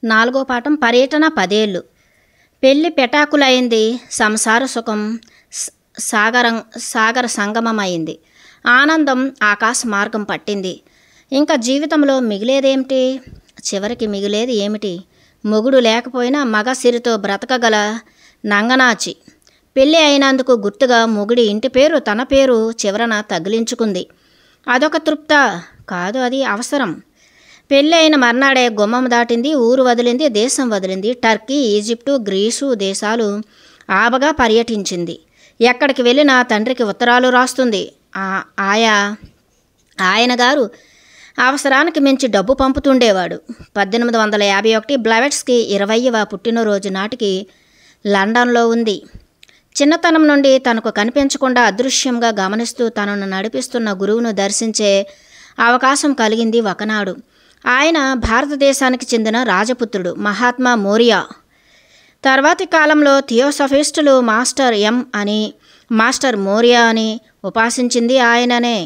4వ పాఠం పర్యటన 10 ఏళ్ళు. పెళ్లి పెటాకులైంది, సంసార సుఖం సాగర సంగమమైంది. ఆనందం ఆకాశ మార్గం పట్టింది. ఇంకా జీవితంలో మిగిలేదేమిటి? చివరికి మిగిలేది ఏమిటి? మొగుడు లేకపోయినా మగ సిరితో బ్రతకగల నంగనాచి. పెళ్ళి అయినందుకు గుర్తుగా మొగుడి ఇంటి పేరు తన పేరు చివరన తగిలించుకుంది. అదొక తృప్త కాదు, అది అవసరం. పెళ్ళి అయిన మర్నాడే గుమ్మం దాటింది, ఊరు వదిలింది, దేశం వదిలింది. టర్కీ, ఈజిప్టు, గ్రీసు దేశాలు ఆబగా పర్యటించింది. ఎక్కడికి వెళ్ళినా తండ్రికి ఉత్తరాలు రాస్తుంది. ఆయన గారు అవసరానికి మించి డబ్బు పంపుతుండేవాడు. 1851 బ్లెవెట్స్కి 20వ పుట్టినరోజు నాటికి లండన్లో ఉంది. చిన్నతనం నుండి తనకు కనిపించకుండా అదృశ్యంగా గమనిస్తూ తనను నడిపిస్తున్న గురువును దర్శించే అవకాశం కలిగింది ఒకనాడు. ఆయన భారతదేశానికి చెందిన రాజపుత్రుడు మహాత్మా మోరియా. తర్వాతి కాలంలో థియోసఫిస్టులు మాస్టర్ మోరియా అని ఉపాసించింది ఆయననే.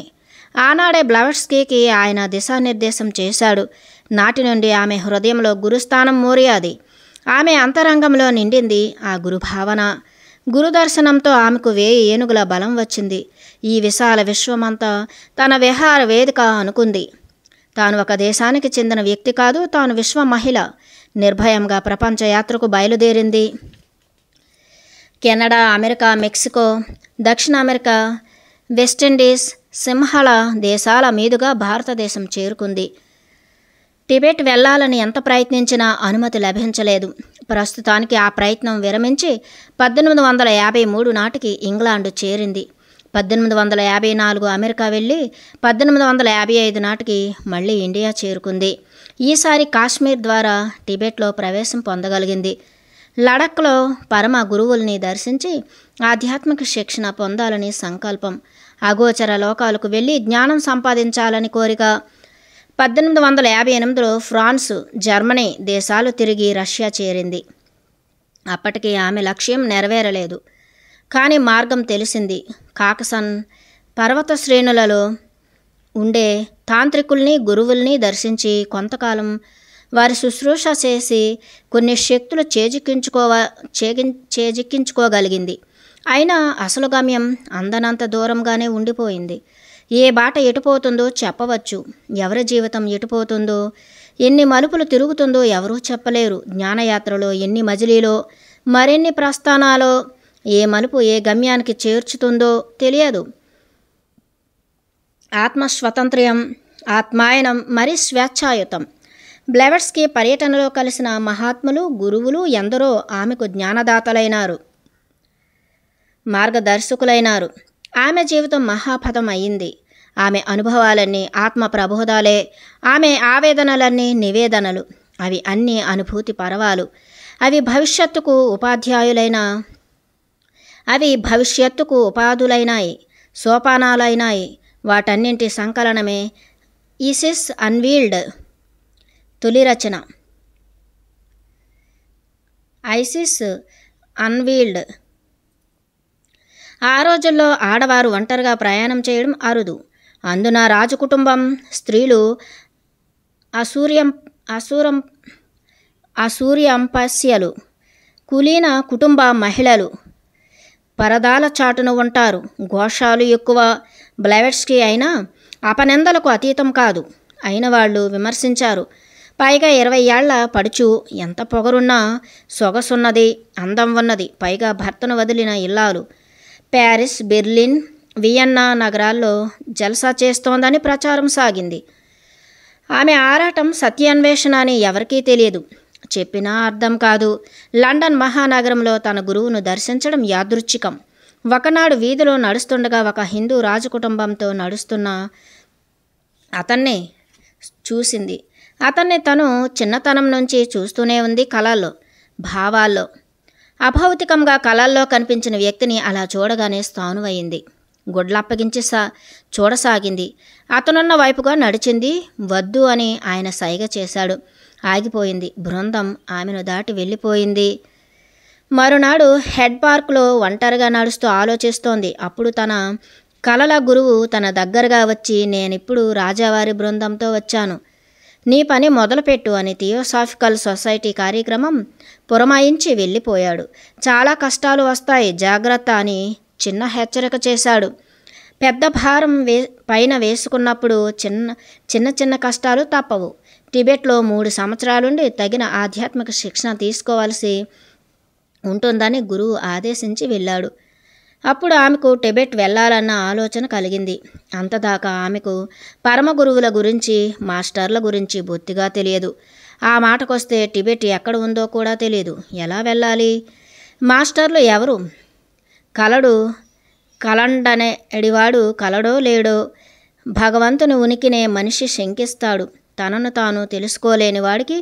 ఆనాడే బ్లెవెట్స్కీకి ఆయన దిశానిర్దేశం చేశాడు. నాటి నుండి ఆమె హృదయంలో గురుస్థానం మోరియాది. ఆమె అంతరంగంలో నిండింది ఆ గురుభావన. గురుదర్శనంతో ఆమెకు 1000 ఏనుగుల బలం వచ్చింది. ఈ విశాల విశ్వమంతా తన విహార వేదిక అనుకుంది. తాను ఒక దేశానికి చెందిన వ్యక్తి కాదు, తాను విశ్వ మహిళ. నిర్భయంగా ప్రపంచ యాత్రకు బయలుదేరింది. కెనడా, అమెరికా, మెక్సికో, దక్షిణ అమెరికా, వెస్టిండీస్, సింహళ దేశాల మీదుగా భారతదేశం చేరుకుంది. టిబెట్ వెళ్లాలని ఎంత ప్రయత్నించినా అనుమతి లభించలేదు. ప్రస్తుతానికి ఆ ప్రయత్నం విరమించి 1853 నాటికి ఇంగ్లాండు చేరింది. 1854 అమెరికా వెళ్ళి 1855 నాటికి మళ్ళీ ఇండియా చేరుకుంది. ఈసారి కాశ్మీర్ ద్వారా టిబెట్లో ప్రవేశం పొందగలిగింది. లడఖ్లో పరమ గురువుల్ని దర్శించి ఆధ్యాత్మిక శిక్షణ పొందాలని సంకల్పం. అగోచర లోకాలకు వెళ్ళి జ్ఞానం సంపాదించాలని కోరిక. 1858లో ఫ్రాన్స్, జర్మనీ దేశాలు తిరిగి రష్యా చేరింది. అప్పటికి ఆమె లక్ష్యం నెరవేరలేదు. కానీ మార్గం తెలిసింది. కాకసన్ పర్వత శ్రేణులలో ఉండే తాంత్రికుల్ని, గురువుల్ని దర్శించి కొంతకాలం వారి శుశ్రూష చేసి కొన్ని శక్తులు చేజిక్కించుకోగలిగింది. అయినా అసలు గమ్యం అందనంత దూరంగానే ఉండిపోయింది. ఏ బాట ఎటుపోతుందో చెప్పవచ్చు. ఎవరి జీవితం ఎటుపోతుందో, ఎన్ని మలుపులు తిరుగుతుందో ఎవరూ చెప్పలేరు. జ్ఞానయాత్రలో ఎన్ని మజిలీలో, మరెన్ని ప్రస్థానాలో, ఏ మలుపు ఏ గమ్యానికి చేర్చుతుందో తెలియదు. ఆత్మస్వతంత్ర్యం, ఆత్మాయనం, మరి స్వేచ్ఛాయుతం. బ్లెవెట్స్కీ పర్యటనలో కలిసిన మహాత్ములు, గురువులు ఎందరో ఆమెకు జ్ఞానదాతలైనారు, మార్గదర్శకులైనారు. ఆమె జీవితం మహాపథం అయింది. ఆమె అనుభవాలన్నీ ఆత్మ ప్రబోధాలే. ఆమె ఆవేదనలన్నీ నివేదనలు. అవి అన్నీ అనుభూతి పరవాలు. అవి భవిష్యత్తుకు ఉపాధులైనాయి, సోపానాలైనాయి. వాటన్నింటి సంకలనమే ఇసిస్ అన్వీల్డ్ తొలి రచన. ISIS unveiled. ఆ రోజుల్లో ఆడవారు ఒంటరిగా ప్రయాణం చేయడం అరుదు. అందున రాజకుటుంబం, స్త్రీలు, అసూర్యంపస్యలు, కులీన కుటుంబ మహిళలు పరదాల చాటును ఉంటారు. ఘోషాలు ఎక్కువ. బ్లెవెట్స్కీ అయినా అపనిందలకు అతీతం కాదు. అయిన వాళ్ళు విమర్శించారు. పైగా 20 ఏళ్ల పడుచు, ఎంత పొగరున్నా సొగసున్నది, అందం ఉన్నది. పైగా భర్తను వదిలిన ఇల్లాలు. ప్యారిస్, బెర్లిన్, వియన్నా నగరాల్లో జల్సా చేస్తోందని ప్రచారం సాగింది. ఆమె ఆరాటం సత్యాన్వేషణ అని ఎవరికీ తెలియదు. చెప్పినా అర్థం కాదు. లండన్ మహానగరంలో తన గురువును దర్శించడం యాదృచ్ఛికం. ఒకనాడు వీధిలో నడుస్తుండగా ఒక హిందూ రాజకుటుంబంతో నడుస్తున్న అతన్ని చూసింది. అతన్ని తను చిన్నతనం నుంచి చూస్తూనే ఉంది. కళల్లో, భావాల్లో. అభౌతికంగా కళల్లో కనిపించిన వ్యక్తిని అలా చూడగానే స్థానువయింది. గుడ్లప్పగించి చూడసాగింది. అతనున్న వైపుగా నడిచింది. వద్దు అని ఆయన సైగ చేశాడు. ఆగిపోయింది. బృందం ఆమెను దాటి వెళ్ళిపోయింది. మరునాడు హెడ్ పార్క్లో ఒంటరిగా నడుస్తూ ఆలోచిస్తోంది. అప్పుడు తన కలల గురువు తన దగ్గరగా వచ్చి, నేనిప్పుడు రాజావారి బృందంతో వచ్చాను. నీ పని మొదలుపెట్టు అని థియోసాఫికల్ సొసైటీ కార్యక్రమం పురమాయించి వెళ్ళిపోయాడు. చాలా కష్టాలు వస్తాయి, జాగ్రత్త అని చిన్న హెచ్చరిక చేశాడు. పెద్ద భారం పైన వేసుకున్నప్పుడు చిన్న చిన్న కష్టాలు తప్పవు. టిబెట్లో 3 సంవత్సరాలుండి తగిన ఆధ్యాత్మిక శిక్షణ తీసుకోవాల్సి ఉంటుందని గురువు ఆదేశించి వెళ్ళాడు. అప్పుడు ఆమెకు టిబెట్ వెళ్ళాలన్న ఆలోచన కలిగింది. అంతదాకా ఆమెకు పరమ గురువుల గురించి, మాస్టర్ల గురించి బొత్తిగా తెలియదు. ఆ మాటకొస్తే టిబెట్ ఎక్కడ ఉందో కూడా తెలియదు. ఎలా వెళ్ళాలి? మాస్టర్లు ఎవరు? కలండనేడివాడు కలడో లేడో? భగవంతుని ఉనికినే మనిషి శంకిస్తాడు. తనను తాను తెలుసుకోలేని వాడికి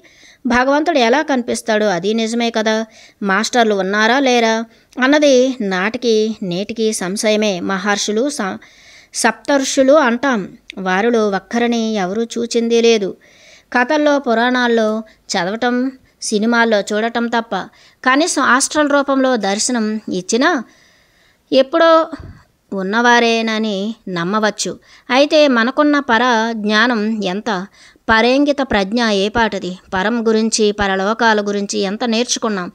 భగవంతుడు ఎలా కనిపిస్తాడో అది నిజమే కదా. మాస్టర్లు ఉన్నారా లేరా అన్నది నాటికి నేటికి సంశయమే. మహర్షులు సప్తర్షులు అంటాం. వారిలో ఒక్కరిని ఎవరూ చూచింది లేదు. కథల్లో పురాణాల్లో చదవటం, సినిమాల్లో చూడటం తప్ప. కనీసం ఆస్ట్రల్ రూపంలో దర్శనం ఇచ్చినా ఎప్పుడో ఉన్నవారేనని నమ్మవచ్చు. అయితే మనకున్న పర జ్ఞానం ఎంత? పరేంగిత ప్రజ్ఞ ఏపాటిది? పరం గురించి, పరలోకాల గురించి ఎంత నేర్చుకున్నాం?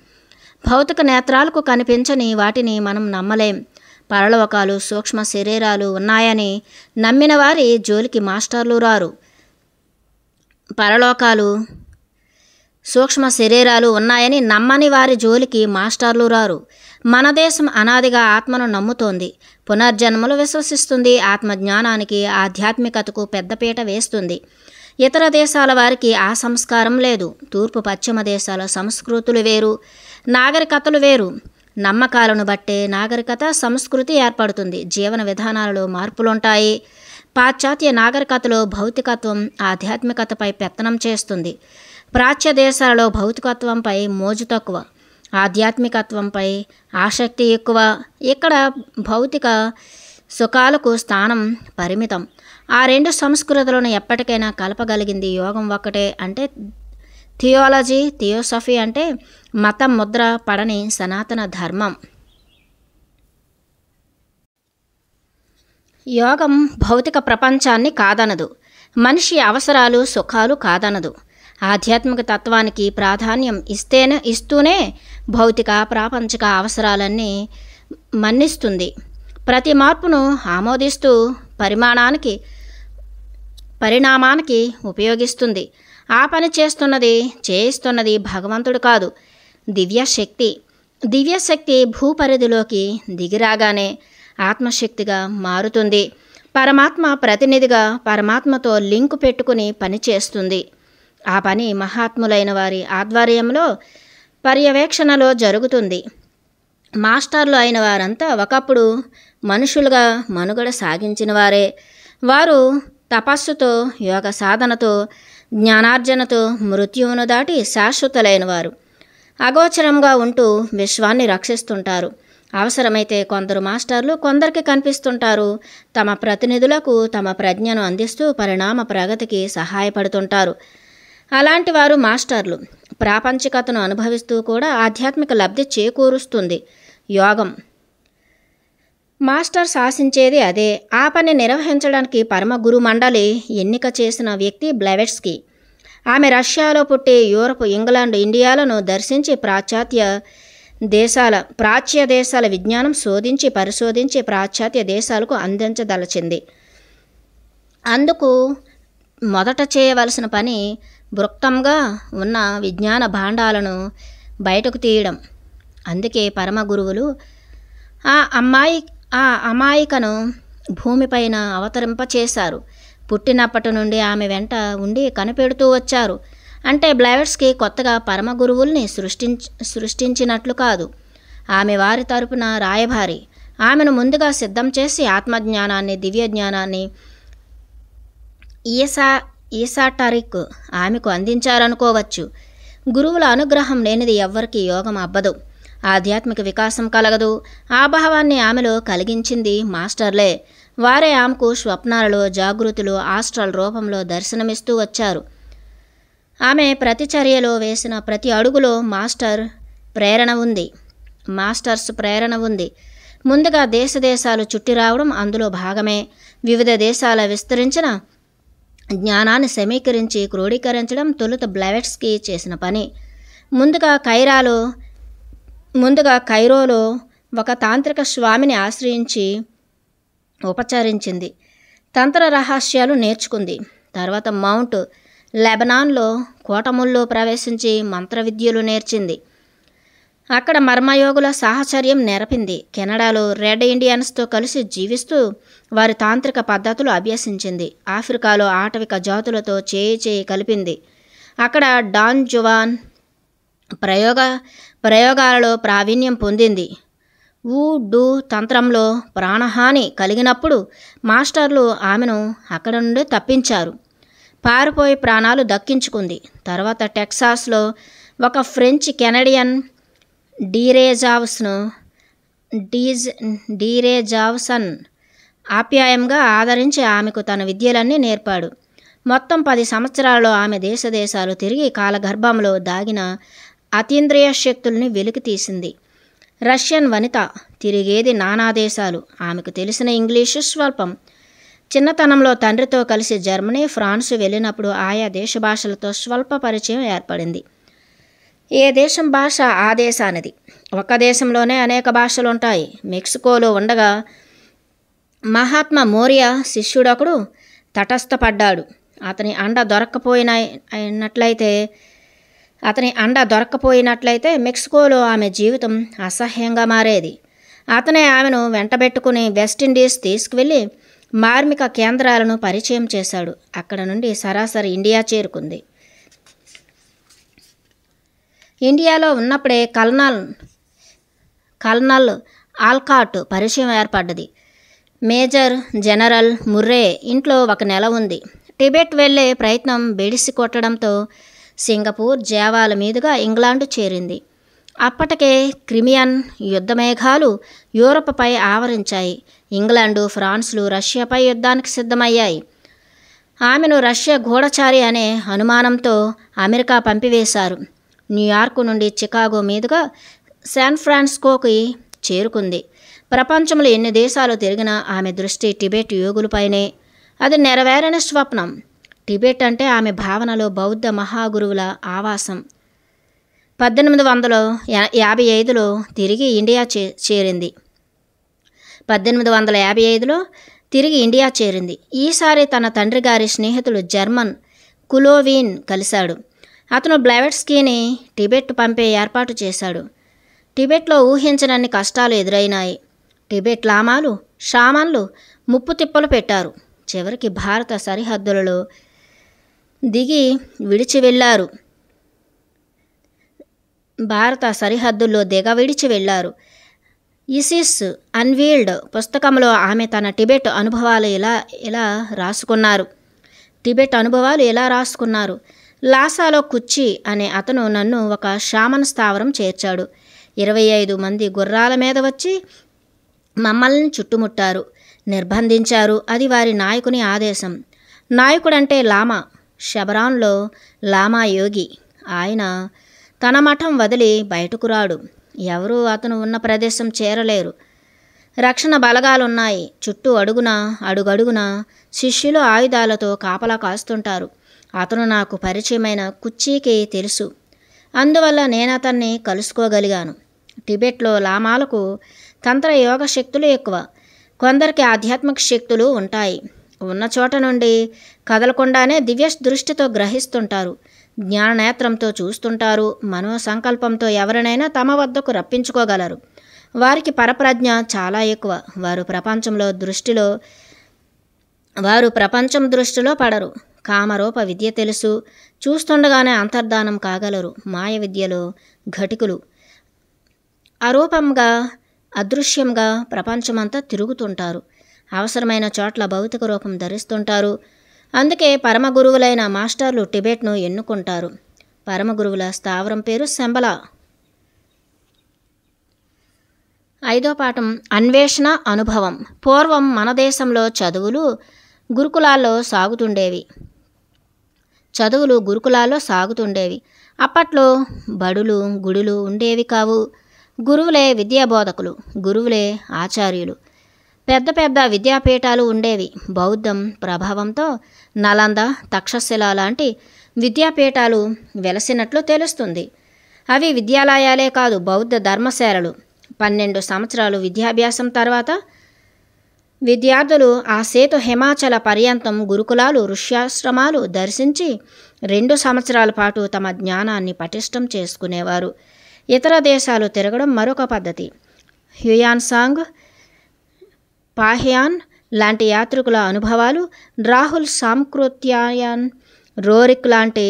భౌతిక నేత్రాలకు కనిపించని వాటిని మనం నమ్మలేం. పరలోకాలు, సూక్ష్మ శరీరాలు ఉన్నాయని నమ్మిన వారి జోలికి మాస్టర్లు రారు. పరలోకాలు, సూక్ష్మ శరీరాలు ఉన్నాయని నమ్మని వారి జోలికి మాస్టర్లు రారు. మన దేశం అనాదిగా ఆత్మను నమ్ముతోంది, పునర్జన్మలు విశ్వసిస్తుంది, ఆత్మజ్ఞానానికి, ఆధ్యాత్మికతకు పెద్దపీట వేస్తుంది. ఇతర దేశాల వారికి ఆ సంస్కారం లేదు. తూర్పు పశ్చిమ దేశాల సంస్కృతులు వేరు, నాగరికతలు వేరు. నమ్మకాలను బట్టే నాగరికత, సంస్కృతి ఏర్పడుతుంది. జీవన విధానాలలో మార్పులుంటాయి. పాశ్చాత్య నాగరికతలో భౌతికత్వం ఆధ్యాత్మికతపై పెత్తనం చేస్తుంది. ప్రాచ్య దేశాలలో భౌతికత్వంపై మోజు తక్కువ, ఆధ్యాత్మికత్వంపై ఆసక్తి ఎక్కువ. ఇక్కడ భౌతిక సుఖాలకు స్థానం పరిమితం. ఆ 2 సంస్కృతులను ఎప్పటికైనా కలపగలిగింది యోగం ఒక్కటే. అంటే థియాలజీ, థియోసఫీ అంటే మతం ముద్ర పడని సనాతన ధర్మం. యోగం భౌతిక ప్రపంచాన్ని కాదనదు, మనిషి అవసరాలు, సుఖాలు కాదనదు. ఆధ్యాత్మిక తత్వానికి ప్రాధాన్యం ఇస్తూనే భౌతిక, ప్రాపంచిక అవసరాలన్నీ మన్నిస్తుంది. ప్రతి మార్పును ఆమోదిస్తూ పరిణామానికి ఉపయోగిస్తుంది. ఆ పని చేయిస్తున్నది భగవంతుడు కాదు, దివ్యశక్తి. దివ్యశక్తి భూపరిధిలోకి దిగిరాగానే ఆత్మశక్తిగా మారుతుంది. పరమాత్మ ప్రతినిధిగా పరమాత్మతో లింకు పెట్టుకుని పనిచేస్తుంది. ఆ పని మహాత్ములైన వారి ఆధ్వర్యంలో, పర్యవేక్షణలో జరుగుతుంది. మాస్టర్లు అయిన వారంతా ఒకప్పుడు మనుషులుగా మనుగడ సాగించిన వారే. వారు తపస్సుతో, యోగ సాధనతో, జ్ఞానార్జనతో మృత్యువును దాటి శాశ్వతులైన వారు. అగోచరంగా ఉంటూ విశ్వాన్ని రక్షిస్తుంటారు. అవసరమైతే కొందరు మాస్టర్లు కొందరికి కనిపిస్తుంటారు. తమ ప్రతినిధులకు తమ ప్రజ్ఞను అందిస్తూ పరిణామ ప్రగతికి సహాయపడుతుంటారు. అలాంటి వారు మాస్టర్లు. ప్రాపంచికతను అనుభవిస్తూ కూడా ఆధ్యాత్మిక లబ్ధి చేకూరుస్తుంది యోగం. మాస్టర్ శాసించేది అదే. ఆ పని నిర్వహించడానికి పరమ గురు మండలి ఎన్నిక చేసిన వ్యక్తి బ్లెవెట్స్కీ. ఆమె రష్యాలో పుట్టి యూరప్, ఇంగ్లాండ్, ఇండియాలను దర్శించి ప్రాచ్య దేశాల విజ్ఞానం పరిశోధించి పాశ్చాత్య దేశాలకు అందించదలచింది. అందుకు మొదట చేయవలసిన పని వృక్తంగా ఉన్న విజ్ఞాన భాండాలను బయటకు తీయడం. అందుకే పరమ గురువులు ఆ అమాయికను భూమిపైన అవతరింపచేశారు. పుట్టినప్పటి నుండి ఆమె వెంట ఉండి కనిపెడుతూ వచ్చారు. అంటే బ్లెవెట్స్కీ కొత్తగా పరమ గురువుల్ని సృష్టించినట్లు కాదు. ఆమె వారి తరపున రాయభారి. ఆమెను ముందుగా సిద్ధం చేసి ఆత్మజ్ఞానాన్ని, దివ్య జ్ఞానాన్ని, ఈసాటరిక్ ఆమెకు అందించారనుకోవచ్చు. గురువుల అనుగ్రహం లేనిది ఎవ్వరికీ యోగం అబ్బదు, ఆధ్యాత్మిక వికాసం కలగదు. ఆ భావాన్ని ఆమెలో కలిగించింది మాస్టర్లే. వారే ఆమెకు స్వప్నాలలో, జాగృతిలో, ఆస్ట్రల్ రూపంలో దర్శనమిస్తూ వచ్చారు. ఆమె ప్రతిచర్యలో వేసిన ప్రతి అడుగులో మాస్టర్స్ ప్రేరణ ఉంది. ముందుగా దేశాలు చుట్టి రావడం అందులో భాగమే. వివిధ దేశాల విస్తరించిన జ్ఞానాన్ని సమీకరించి క్రోడీకరించడం తొలుత బ్లెవెట్స్కీ చేసిన పని. ముందుగా కైరోలో ఒక తాంత్రిక స్వామిని ఆశ్రయించి ఉపచరించింది. తంత్ర రహస్యాలు నేర్చుకుంది. తర్వాత మౌంట్ లెబనాన్లో కోటముల్లో ప్రవేశించి మంత్ర విద్యలు నేర్చింది. అక్కడ మర్మయోగుల సాహచర్యం నెరపింది. కెనడాలో రెడ్ ఇండియన్స్తో కలిసి జీవిస్తూ వారి తాంత్రిక పద్ధతులు అభ్యసించింది. ఆఫ్రికాలో ఆటవిక జాతులతో చేయి కలిపింది. అక్కడ డాన్ జువాన్ ప్రయోగాలలో ప్రావీణ్యం పొందింది. ఊ-డూ తంత్రంలో ప్రాణహాని కలిగినప్పుడు మాస్టర్లు ఆమెను అక్కడ నుండి తప్పించారు. పారిపోయి ప్రాణాలు దక్కించుకుంది. తర్వాత టెక్సాస్లో ఒక ఫ్రెంచ్ కెనడియన్ డీరేజావ్సన్ ఆప్యాయంగా ఆదరించి ఆమెకు తన విద్యలన్నీ నేర్పాడు. మొత్తం 10 సంవత్సరాల్లో ఆమె దేశాలు తిరిగి కాలగర్భంలో దాగిన అతీంద్రియ శక్తుల్ని వెలికి తీసింది. రష్యన్ వనిత, తిరిగేది నానా దేశాలు. ఆమెకు తెలిసిన ఇంగ్లీషు స్వల్పం. చిన్నతనంలో తండ్రితో కలిసి జర్మనీ, ఫ్రాన్స్ వెళ్ళినప్పుడు ఆయా దేశ భాషలతో స్వల్ప పరిచయం ఏర్పడింది. ఏ దేశం భాష ఆ దేశానిది. ఒక దేశంలోనే అనేక భాషలుంటాయి. మెక్సికోలో ఉండగా మహాత్మా మోరియా శిష్యుడొకడు తటస్థపడ్డాడు. అతని అండ దొరక్కపోయినట్లయితే మెక్సికోలో ఆమె జీవితం అసహ్యంగా మారేది. అతనే ఆమెను వెంటబెట్టుకుని వెస్టిండీస్ తీసుకువెళ్ళి మార్మిక కేంద్రాలను పరిచయం చేశాడు. అక్కడ నుండి సరాసరి ఇండియా చేరుకుంది. ఇండియాలో ఉన్నప్పుడే కల్నల్ ఆల్కాట్ పరిచయం ఏర్పడ్డది. మేజర్ జనరల్ ముర్రే ఇంట్లో 1 నెల ఉంది. టిబెట్ వెళ్లే ప్రయత్నం బెడిసి కొట్టడంతో సింగపూర్, జావాల మీదుగా ఇంగ్లాండు చేరింది. అప్పటికే క్రిమియన్ యుద్ధమేఘాలు యూరప్పై ఆవరించాయి. ఇంగ్లాండు, ఫ్రాన్స్లు రష్యాపై యుద్ధానికి సిద్ధమయ్యాయి. ఆమెను రష్యా గూఢచారి అనే అనుమానంతో అమెరికా పంపివేశారు. న్యూయార్క్ నుండి చికాగో మీదుగా శాన్ ఫ్రాన్సిస్కోకి చేరుకుంది. ప్రపంచంలో ఎన్ని దేశాలు తిరిగినా ఆమె దృష్టి టిబెట్ యోగులపైనే. అది నెరవేరని స్వప్నం. టిబెట్ అంటే ఆమె భావనలో బౌద్ధ మహాగురువుల ఆవాసం. 1855లో తిరిగి ఇండియా చేరింది. 1855లో తిరిగి ఇండియా చేరింది. ఈసారి తన తండ్రి గారి స్నేహితుడు జర్మన్ కులోవీన్ కలిశాడు. అతను బ్లెవెట్స్కీని టిబెట్ పంపే ఏర్పాటు చేశాడు. టిబెట్లో ఊహించనన్ని కష్టాలు ఎదురైనాయి. టిబెట్ లామాలు, షామన్లు ముప్పు తిప్పలు పెట్టారు. చివరికి భారత సరిహద్దులలో దిగి విడిచి వెళ్ళారు. ఇసిస్ అన్వీల్డ్ పుస్తకంలో ఆమె తన టిబెట్ అనుభవాలు ఎలా రాసుకున్నారు. లాసాలో కుచ్చి అనే అతను నన్ను ఒక షామన్ స్థావరం చేర్చాడు. 25 మంది గుర్రాల మీద వచ్చి మమ్మల్ని చుట్టుముట్టారు, నిర్బంధించారు. అది వారి నాయకుని ఆదేశం. నాయకుడంటే లామా. షబరాన్లో లామా యోగి. ఆయన తన మఠం వదిలి బయటకు రాడు. ఎవరూ అతను ఉన్న ప్రదేశం చేరలేరు. రక్షణ బలగాలున్నాయి. చుట్టూ అడుగడుగున శిష్యులు ఆయుధాలతో కాపలా కాస్తుంటారు. అతను నాకు పరిచయమైన కుచ్చీకి తెలుసు. అందువల్ల నేను అతన్ని కలుసుకోగలిగాను. టిబెట్లో లామాలకు తంత్రయోగ శక్తులు ఎక్కువ. కొందరికి ఆధ్యాత్మిక శక్తులు ఉంటాయి. ఉన్న చోట నుండి కదలకుండానే దివ్య దృష్టితో గ్రహిస్తుంటారు. జ్ఞాననేత్రంతో చూస్తుంటారు. మనోసంకల్పంతో ఎవరినైనా తమ వద్దకు రప్పించుకోగలరు. వారికి పరప్రజ్ఞ చాలా ఎక్కువ. వారు ప్రపంచం దృష్టిలో పడరు. కామరూప విద్య తెలుసు. చూస్తుండగానే అంతర్ధానం కాగలరు. మాయ విద్యలో ఘటికులు. అరూపంగా, అదృశ్యంగా ప్రపంచమంతా తిరుగుతుంటారు. అవసరమైన చోట్ల భౌతిక రూపం ధరిస్తుంటారు. అందుకే పరమగురువులైన మాస్టర్లు టిబెట్ను ఎన్నుకుంటారు. పరమగురువుల స్థావరం పేరు శంబలా. 5వ పాఠం అన్వేషణ అనుభవం. పూర్వం మన దేశంలో చదువులు గురుకులాల్లో సాగుతుండేవి. అప్పట్లో బడులు, గుడులు ఉండేవి కావు. గురువులే విద్యాబోధకులు, గురువులే ఆచార్యులు. పెద్ద పెద్ద విద్యాపీఠాలు ఉండేవి. బౌద్ధం ప్రభావంతో నలంద, తక్షశిల లాంటి విద్యాపీఠాలు వెలసినట్లు తెలుస్తుంది. అవి విద్యాలయాలే కాదు, బౌద్ధ ధర్మశాలలు. 12 సంవత్సరాలు విద్యాభ్యాసం తర్వాత విద్యార్థులు ఆ సేతు హిమాచల పర్యంతం గురుకులాలు, ఋష్యాశ్రమాలు దర్శించి 2 సంవత్సరాల పాటు తమ జ్ఞానాన్ని పటిష్టం చేసుకునేవారు. ఇతర దేశాలు తిరగడం మరొక పద్ధతి. హ్యుయాన్సాంగ్, పాహియాన్ లాంటి యాత్రికుల అనుభవాలు, రాహుల్ సాంకృత్యాయన్, రోరిక్ లాంటి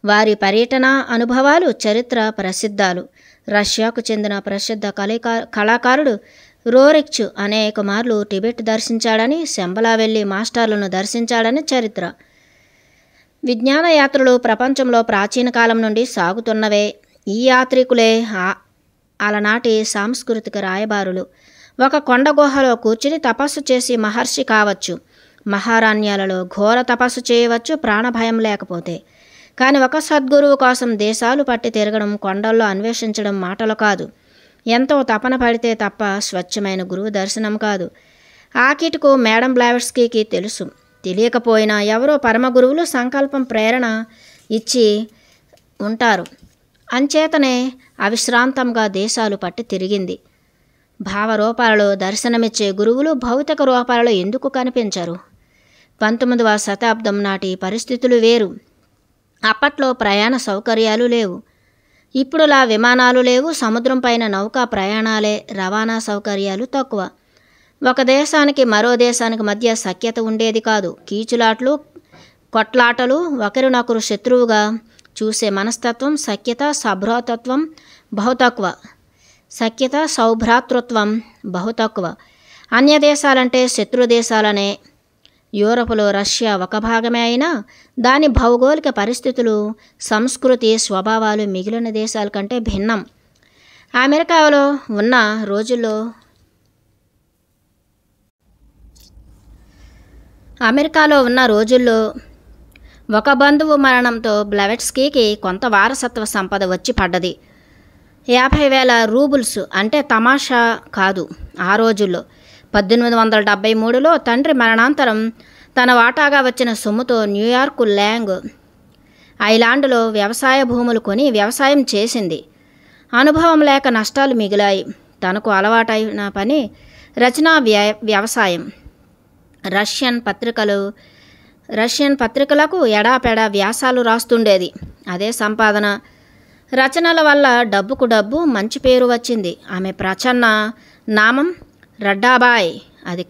వారి పర్యటన అనుభవాలు చరిత్ర ప్రసిద్ధాలు. రష్యాకు చెందిన ప్రసిద్ధ కళాకారుడు రోరిచ్ అనేక మార్లు టిబెట్ దర్శించాడని, శంబలా వెళ్ళి మాస్టర్లను దర్శించాడని చరిత్ర. విజ్ఞాన యాత్రలు ప్రపంచంలో ప్రాచీన కాలం నుండి సాగుతున్నవే. ఈ యాత్రికులే అలనాటి సాంస్కృతిక రాయబారులు. ఒక కొండ గుహలో కూర్చుని తపస్సు చేసి మహర్షి కావచ్చు, మహారణ్యాలలో ఘోర తపస్సు చేయవచ్చు ప్రాణభయం లేకపోతే. కానీ ఒక సద్గురువు కోసం దేశాలు పట్టి తిరగడం, కొండల్లో అన్వేషించడం మాటలు కాదు. ఎంతో తపన పడితే తప్ప స్వచ్ఛమైన గురువు దర్శనం కాదు. ఆ కిటుకు మేడం బ్లావెట్స్కీకి తెలుసు. తెలియకపోయినా ఎవరో పరమ గురువులు సంకల్పం, ప్రేరణ ఇచ్చి ఉంటారు. అంచేతనే అవిశ్రాంతంగా దేశాలు పట్టి తిరిగింది. భావరూపాలలో దర్శనమిచ్చే గురువులు భౌతిక రూపాలలో ఎందుకు కనిపించరు? 19వ శతాబ్దం నాటి పరిస్థితులు వేరు. అప్పట్లో ప్రయాణ సౌకర్యాలు లేవు. ఇప్పుడులా విమానాలు లేవు. సముద్రం పైన నౌకా ప్రయాణాలే. రవాణా సౌకర్యాలు తక్కువ. ఒక దేశానికి మరో దేశానికి మధ్య సఖ్యత ఉండేది కాదు. కీచులాట్లు, కొట్లాటలు, ఒకరినొకరు శత్రువుగా చూసే మనస్తత్వం, సఖ్యత సౌభ్రాతృత్వం బహుతక్కువ. అన్య దేశాలంటే శత్రు దేశాలనే. యూరప్లో రష్యా ఒక భాగమే అయినా దాని భౌగోళిక పరిస్థితులు, సంస్కృతి, స్వభావాలు మిగిలిన దేశాల కంటే భిన్నం. అమెరికాలో ఉన్న రోజుల్లో ఒక బంధువు మరణంతో బ్లావెట్స్కీకి కొంత వారసత్వ సంపద వచ్చి పడ్డది. 50,000 రూబుల్స్ అంటే తమాషా కాదు ఆ రోజుల్లో. 1873లో తండ్రి మరణాంతరం తన వాటాగా వచ్చిన సొమ్ముతో న్యూయార్క్ లాంగ్ ఐలాండ్లో వ్యవసాయ భూములు కొని వ్యవసాయం చేసింది. అనుభవం లేక నష్టాలు మిగిలాయి. తనకు అలవాటైన పని రచనా వ్యవసాయం. రష్యన్ పత్రికలకు ఎడాపెడా వ్యాసాలు రాస్తుండేది. అదే సంపాదన. రచనల వల్ల డబ్బుకు డబ్బు, మంచి పేరు వచ్చింది. ఆమె ప్రచన్న నామం రడ్డాబాయ్. అది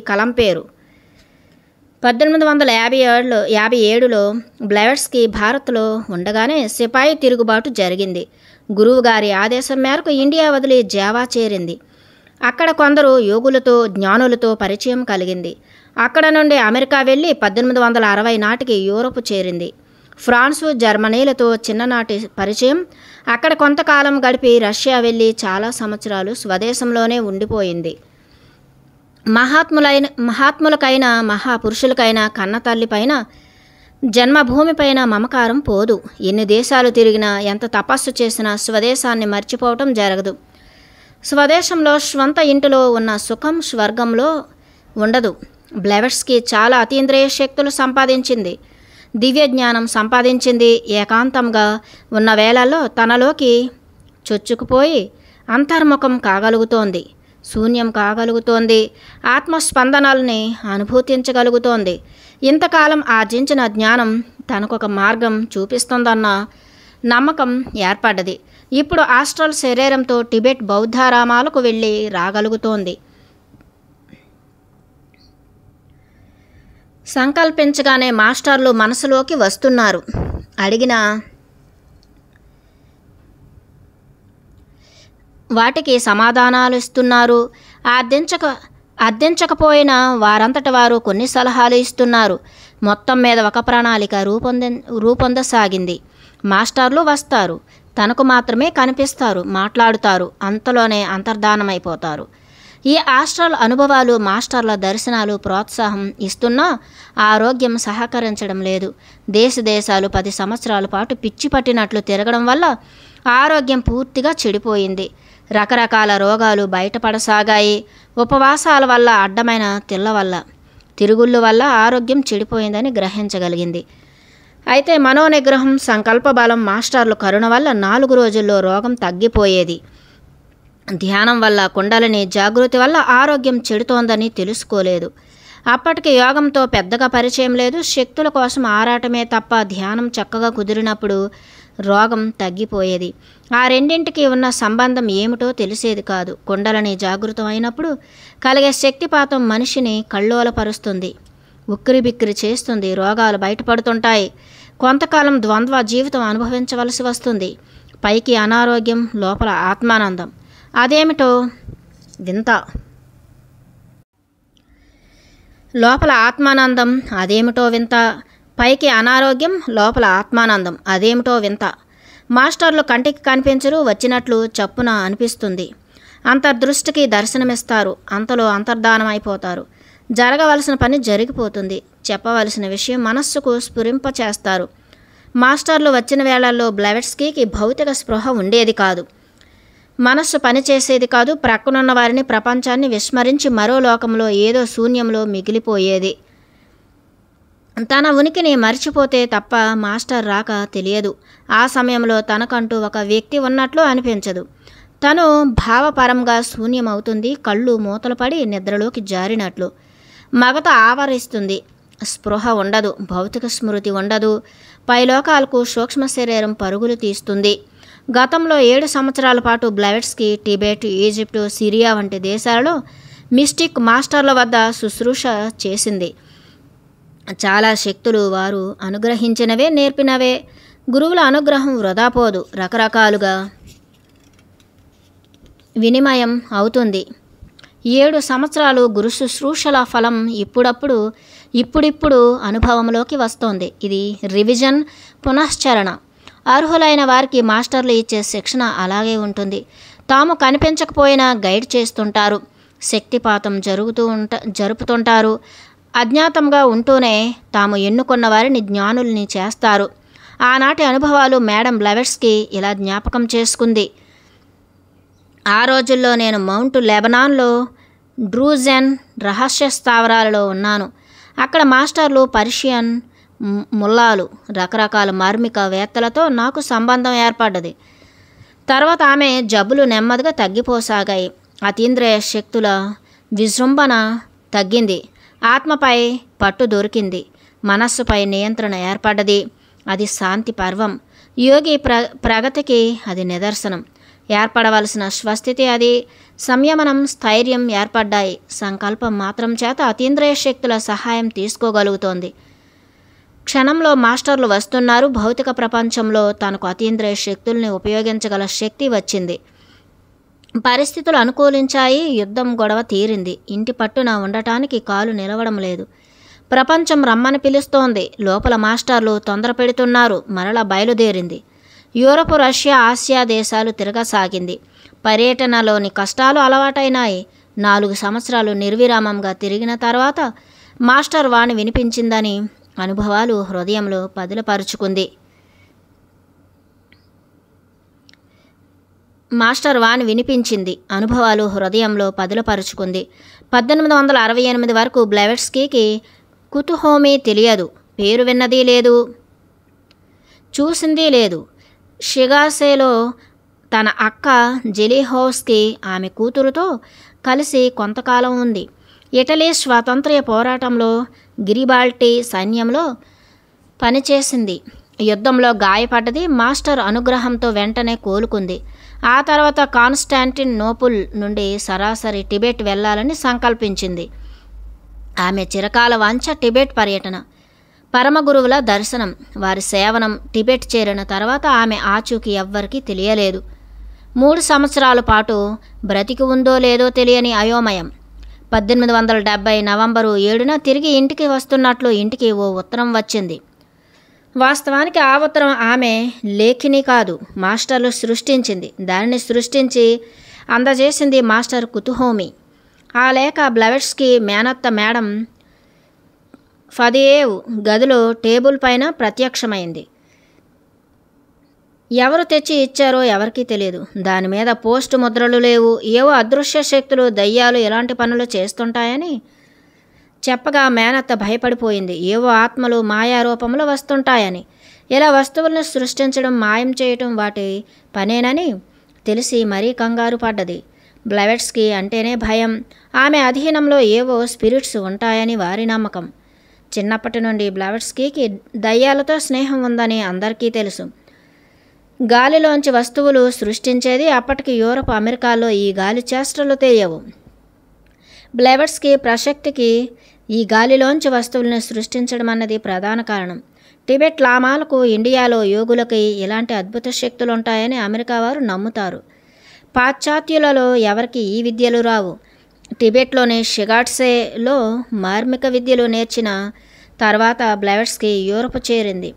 కలం పేరు. 1857లో బ్లావెట్స్కీ భారత్లో ఉండగానే సిపాయి తిరుగుబాటు జరిగింది. గురువుగారి ఆదేశం మేరకు ఇండియా వదిలి జావా చేరింది. అక్కడ కొందరు యోగులతో, జ్ఞానులతో పరిచయం కలిగింది. అక్కడ నుండి అమెరికా వెళ్ళి 1860 నాటికి యూరప్ చేరింది. ఫ్రాన్సు, జర్మనీలతో చిన్ననాటి పరిచయం. అక్కడ కొంతకాలం గడిపి రష్యా వెళ్ళి చాలా సంవత్సరాలు స్వదేశంలోనే ఉండిపోయింది. మహాత్ములకైనా మహాపురుషులకైనా కన్నతల్లిపైన, జన్మభూమిపైన మమకారం పోదు. ఎన్ని దేశాలు తిరిగినా, ఎంత తపస్సు చేసినా స్వదేశాన్ని మర్చిపోవటం జరగదు. స్వదేశంలో స్వంత ఇంటిలో ఉన్న సుఖం స్వర్గంలో ఉండదు. బ్లావెట్స్కీ చాలా అతీంద్రియ శక్తులు సంపాదించింది. దివ్య జ్ఞానం సంపాదించింది. ఏకాంతంగా ఉన్న వేళల్లో తనలోకి చొచ్చుకుపోయి అంతర్ముఖం కాగలుగుతోంది. శూన్యం కాగలుగుతోంది. ఆత్మస్పందనల్ని అనుభూతించగలుగుతోంది. ఇంతకాలం ఆర్జించిన జ్ఞానం తనకొక మార్గం చూపిస్తుందన్న నమ్మకం ఏర్పడ్డది. ఇప్పుడు ఆస్ట్రల్ శరీరంతో టిబెట్ బౌద్ధారామాలకు వెళ్ళి రాగలుగుతోంది. సంకల్పించగానే మాస్టర్లు మనసులోకి వస్తున్నారు. అడిగిన వాటికి సమాధానాలు ఇస్తున్నారు. అర్థించకపోయినా వారంతట వారు కొన్ని సలహాలు ఇస్తున్నారు. మొత్తం మీద ఒక ప్రణాళిక రూపొందసాగింది. మాస్టర్లు వస్తారు, తనకు మాత్రమే కనిపిస్తారు, మాట్లాడుతారు, అంతలోనే అంతర్ధానమైపోతారు. ఈ ఆస్ట్రల్ అనుభవాలు, మాస్టర్ల దర్శనాలు ప్రోత్సాహం ఇస్తున్నా ఆరోగ్యం సహకరించడం లేదు. దేశాలు 10 సంవత్సరాల పాటు పిచ్చి పట్టినట్లు తిరగడం వల్ల ఆరోగ్యం పూర్తిగా చెడిపోయింది. రకరకాల రోగాలు బయటపడసాగాయి. ఉపవాసాల వల్ల, అడ్డమైన తిళ్ళ వల్ల, తిరుగుళ్ళు వల్ల ఆరోగ్యం చెడిపోయిందని గ్రహించగలిగింది. అయితే మనోనిగ్రహం, సంకల్ప బలం, మాస్టర్లు కరుణ వల్ల 4 రోజుల్లో రోగం తగ్గిపోయేది. ధ్యానం వల్ల, కుండలిని జాగృతి వల్ల ఆరోగ్యం చెడుతోందని తెలుసుకోలేదు. అప్పటికి యోగంతో పెద్దగా పరిచయం లేదు. శక్తుల కోసం ఆరాటమే తప్ప ధ్యానం చక్కగా కుదిరినప్పుడు రోగం తగ్గిపోయేది. ఆ రెండింటికి ఉన్న సంబంధం ఏమిటో తెలిసేది కాదు. కుండలిని జాగృతం అయినప్పుడు కలిగే శక్తిపాతం మనిషిని కల్లోలపరుస్తుంది, ఉక్కిరిబిక్కిరి చేస్తుంది. రోగాలు బయటపడుతుంటాయి. కొంతకాలం ద్వంద్వ జీవితం అనుభవించవలసి వస్తుంది. పైకి అనారోగ్యం, లోపల ఆత్మానందం. అదేమిటో వింత. లోపల ఆత్మానందం అదేమిటో వింత. పైకి అనారోగ్యం, లోపల ఆత్మానందం అదేమిటో వింత. మాస్టర్లు కంటికి కనిపించరు, వచ్చినట్లు చప్పున అనిపిస్తుంది. అంతర్దృష్టికి దర్శనమిస్తారు. అంతలో అంతర్ధానం అయిపోతారు. జరగవలసిన పని జరిగిపోతుంది. చెప్పవలసిన విషయం మనస్సుకు స్ఫురింపచేస్తారు. మాస్టర్లు వచ్చిన వేళల్లో బ్లెవెట్స్కీకి భౌతిక స్పృహ ఉండేది కాదు. మనస్సు పనిచేసేది కాదు. ప్రక్కనున్న వారిని, ప్రపంచాన్ని విస్మరించి మరో లోకంలో, ఏదో శూన్యంలో మిగిలిపోయేది. తన ఉనికిని మర్చిపోతే తప్ప మాస్టర్ రాక తెలియదు. ఆ సమయంలో తనకంటూ ఒక వ్యక్తి ఉన్నట్లు అనిపించదు. తను భావపరంగా శూన్యమవుతుంది. కళ్ళు మూతలు పడి నిద్రలోకి జారినట్లు. మగత ఆవరిస్తుంది. స్పృహ ఉండదు. భౌతిక స్మృతి ఉండదు. పైలోకాలకు సూక్ష్మ శరీరం పరుగులు తీస్తుంది. గతంలో 7 సంవత్సరాల పాటు బ్లెవెట్స్కీ టిబెట్, ఈజిప్టు, సిరియా వంటి దేశాలలో మిస్టిక్ మాస్టర్ల వద్ద శుశ్రూష చేసింది. చాలా శక్తులు వారు అనుగ్రహించినవే, నేర్పినవే. గురువుల అనుగ్రహం వృధా పోదు. రకరకాలుగా వినిమయం అవుతుంది. 7 సంవత్సరాలు గురు శుశ్రూషల ఫలం ఇప్పుడిప్పుడు అనుభవంలోకి వస్తోంది. ఇది రివిజన్, పునశ్చరణ. అర్హులైన వారికి మాస్టర్లు ఇచ్చే శిక్షణ అలాగే ఉంటుంది. తాము కనిపించకపోయినా గైడ్ చేస్తుంటారు. శక్తిపాతం జరుపుతుంటారు. అజ్ఞాతంగా ఉంటూనే తాము ఎన్నుకున్న వారిని జ్ఞానుల్ని చేస్తారు. ఆనాటి అనుభవాలు మేడం బ్లెవెట్స్కీ ఇలా జ్ఞాపకం చేసుకుంది. ఆ రోజుల్లో నేను మౌంట్ లెబనాన్లో డ్రూజెన్ రహస్య స్థావరాలలో ఉన్నాను. అక్కడ మాస్టర్లు, పర్షియన్ ముల్లాలు, రకరకాల మార్మిక వేత్తలతో నాకు సంబంధం ఏర్పడ్డది. తర్వాత ఆమె జబ్బులు నెమ్మదిగా తగ్గిపోసాగాయి. అతీంద్రియ శక్తుల విజృంభణ తగ్గింది. ఆత్మపై పట్టు దొరికింది. మనస్సుపై నియంత్రణ ఏర్పడ్డది. అది శాంతి పర్వం. యోగి ప్రగతికి అది నిదర్శనం. ఏర్పడవలసిన స్వస్థితి అది. సంయమనం, స్థైర్యం ఏర్పడ్డాయి. సంకల్పం మాత్రం చేత అతీంద్రియ శక్తుల సహాయం తీసుకోగలుగుతోంది. క్షణంలో మాస్టర్లు వస్తున్నారు. భౌతిక ప్రపంచంలో తనకు అతీంద్రియ శక్తుల్ని ఉపయోగించగల శక్తి వచ్చింది. పరిస్థితులు అనుకూలించాయి. యుద్ధం గొడవ తీరింది. ఇంటి పట్టున ఉండటానికి కాలు నిలవడం లేదు. ప్రపంచం రమ్మని పిలుస్తోంది. లోపల మాస్టర్లు తొందర పెడుతున్నారు. మరల బయలుదేరింది. యూరప్, రష్యా, ఆసియా దేశాలు తిరగసాగింది. పర్యటనలోని కష్టాలు అలవాటైనాయి. 4 సంవత్సరాలు నిర్విరామంగా తిరిగిన తర్వాత మాస్టర్ వాణి వినిపించిందని అనుభవాలు హృదయంలో పదిలపరుచుకుంది. 1868 వరకు బ్లెవెట్స్కీకి కుతుహోమి తెలియదు. పేరు విన్నది లేదు, చూసింది లేదు. షిగాసేలో తన అక్క జెలిహోవ్స్కీ ఆమె కూతురుతో కలిసి కొంతకాలం ఉంది. ఇటలీ స్వాతంత్ర్య పోరాటంలో గిరిబాల్టి సైన్యంలో పనిచేసింది. యుద్ధంలో గాయపడ్డది. మాస్టర్ అనుగ్రహంతో వెంటనే కోలుకుంది. ఆ తర్వాత కాన్స్టాంటినోపుల్ నుండి సరాసరి టిబెట్ వెళ్ళాలని సంకల్పించింది. ఆమె చిరకాల వాంఛ టిబెట్ పర్యటన, పరమగురువుల దర్శనం, వారి సేవనం. టిబెట్ చేరిన తర్వాత ఆమె ఆచూకీ ఎవ్వరికీ తెలియలేదు. 3 సంవత్సరాల పాటు బ్రతికి ఉందో లేదో తెలియని అయోమయం. 1870 నవంబరు 7న తిరిగి ఇంటికి వస్తున్నట్లు ఇంటికి ఓ ఉత్తరం వచ్చింది. వాస్తవానికి ఆ ఉత్తరం ఆమె లేఖిని కాదు, మాస్టర్లు సృష్టించింది. దానిని సృష్టించి అందజేసింది మాస్టర్ కుతుహోమి. ఆ లేఖ బ్లెవెట్స్కీ మేనత్త మేడం ఫదియేవ్ గదిలో టేబుల్ పైన ప్రత్యక్షమైంది. ఎవరు తెచ్చి ఇచ్చారో ఎవరికీ తెలియదు. దాని మీద పోస్ట్ ముద్రలు లేవు. ఏవో అదృశ్య శక్తులు, దయ్యాలు ఇలాంటి పనులు చేస్తుంటాయని చెప్పగా మేనత్త భయపడిపోయింది. ఏవో ఆత్మలు మాయారూపంలో వస్తుంటాయని, ఇలా వస్తువులను సృష్టించడం, మాయం చేయటం వాటి పనేనని తెలిసి మరీ కంగారు పడ్డది. బ్లెవెట్స్కీ అంటేనే భయం. ఆమె అధీనంలో ఏవో స్పిరిట్స్ ఉంటాయని వారి నమ్మకం. చిన్నప్పటి నుండి బ్లెవెట్స్కీకి దయ్యాలతో స్నేహం ఉందని అందరికీ తెలుసు. గాలిలోంచి వస్తువులు సృష్టించేది. అప్పటికి యూరప్, అమెరికాలో ఈ గాలి చేష్టలు తెలియవు. బ్లెవెట్స్కీ ప్రసక్తికి ఈ గాలిలోంచి వస్తువులను సృష్టించడం అన్నది ప్రధాన కారణం. టిబెట్ లామాలకు, ఇండియాలో యోగులకి ఇలాంటి అద్భుత శక్తులు ఉంటాయని అమెరికా వారు నమ్ముతారు. పాశ్చాత్యులలో ఎవరికి ఈ విద్యలు రావు. టిబెట్లోని షిగాట్సేలో మార్మిక విద్యలు నేర్చిన తర్వాత బ్లెవెట్స్కీ యూరప్ చేరింది.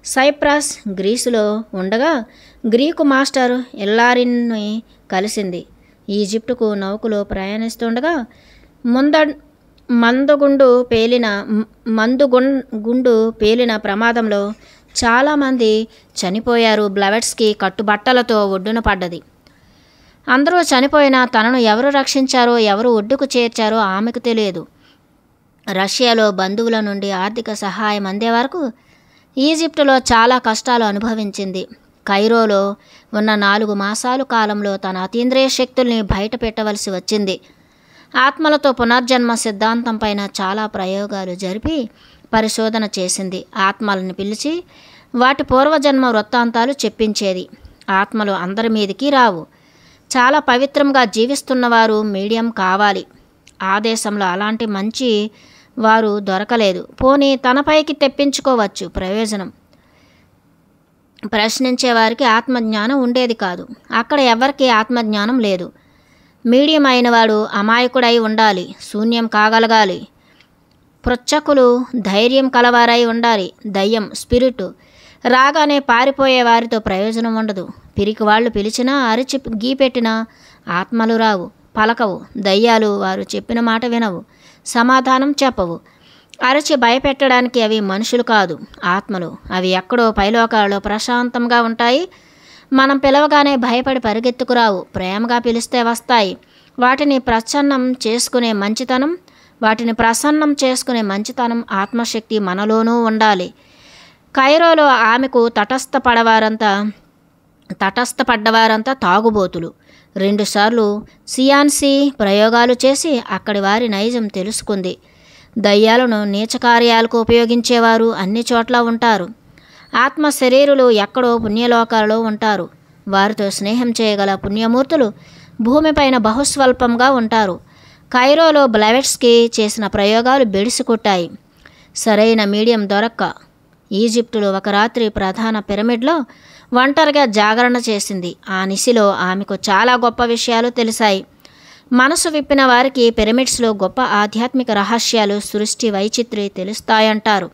సైప్రస్, గ్రీసులో ఉండగా గ్రీకు మాస్టర్ ఎల్లారిన్ని కలిసింది. ఈజిప్టుకు నౌకలో ప్రయాణిస్తుండగా మందుగుండు పేలిన ప్రమాదంలో చాలామంది చనిపోయారు. బ్లెవెట్స్కీ కట్టుబట్టలతో ఒడ్డున పడ్డది. అందరూ చనిపోయినా తనను ఎవరు రక్షించారో, ఎవరు ఒడ్డుకు చేర్చారో ఆమెకు తెలియదు. రష్యాలో బంధువుల నుండి ఆర్థిక సహాయం అందే వరకు ఈజిప్టులో చాలా కష్టాలు అనుభవించింది. కైరోలో ఉన్న 4 మాసాల కాలంలో తన అతీంద్రియ శక్తుల్ని బయట పెట్టవలసి వచ్చింది. ఆత్మలతో పునర్జన్మ సిద్ధాంతం పైన చాలా ప్రయోగాలు జరిపి పరిశోధన చేసింది. ఆత్మలను పిలిచి వాటి పూర్వజన్మ వృత్తాంతాలు చెప్పించేది. ఆత్మలు అందరి మీదికి రావు. చాలా పవిత్రంగా జీవిస్తున్నవారు మీడియం కావాలి. ఆ దేశంలో అలాంటి మంచి వారు దొరకలేదు. పోనీ తనపైకి తెప్పించుకోవచ్చు. ప్రయోజనం ప్రశ్నించేవారికి ఆత్మజ్ఞానం ఉండేది కాదు. అక్కడ ఎవరికి ఆత్మజ్ఞానం లేదు. మీడియం అయినవాడు అమాయకుడై ఉండాలి, శూన్యం కాగలగాలి. పృచ్ఛకులు ధైర్యం కలవారై ఉండాలి. దయ్యం, స్పిరిట్ రాగానే పారిపోయే వారితో ప్రయోజనం ఉండదు. పిరికి వాళ్ళు పిలిచినా, అరిచి గీపెట్టినా ఆత్మలు రావు, పలకవు. దయ్యాలు వారు చెప్పిన మాట వినవు, సమాధానం చెప్పవు. అరచి భయపెట్టడానికి అవి మనుషులు కాదు, ఆత్మలు. అవి ఎక్కడో పైలోకాలలో ప్రశాంతంగా ఉంటాయి. మనం పిలవగానే భయపడి పరిగెత్తుకురావు, ప్రేమగా పిలిస్తే వస్తాయి. వాటిని ప్రసన్నం చేసుకునే మంచితనం, ఆత్మశక్తి మనలోనూ ఉండాలి. కైరోలో ఆమెకు తటస్థపడ్డవారంతా తాగుబోతులు. 2 సార్లు సియాన్సీ ప్రయోగాలు చేసి అక్కడి వారి నైజం తెలుసుకుంది. దయ్యాలను నీచ కార్యాలకు ఉపయోగించేవారు అన్ని చోట్ల ఉంటారు. ఆత్మ శరీరులు ఎక్కడో పుణ్యలోకాలలో ఉంటారు. వారితో స్నేహం చేయగల పుణ్యమూర్తులు భూమిపైన బహుస్వల్పంగా ఉంటారు. కైరోలో బ్లెవెట్స్కీ చేసిన ప్రయోగాలు బెడిసికొట్టాయి. సరైన మీడియం దొరక్క ఈజిప్టులో ఒక రాత్రి ప్రధాన పిరమిడ్లో ఒంటరిగా జాగరణ చేసింది. ఆ నిశిలో ఆమెకు చాలా గొప్ప విషయాలు తెలిసాయి. మనసు విప్పిన వారికి పిరమిడ్స్లో గొప్ప ఆధ్యాత్మిక రహస్యాలు, సృష్టి వైచిత్రి తెలుస్తాయంటారు.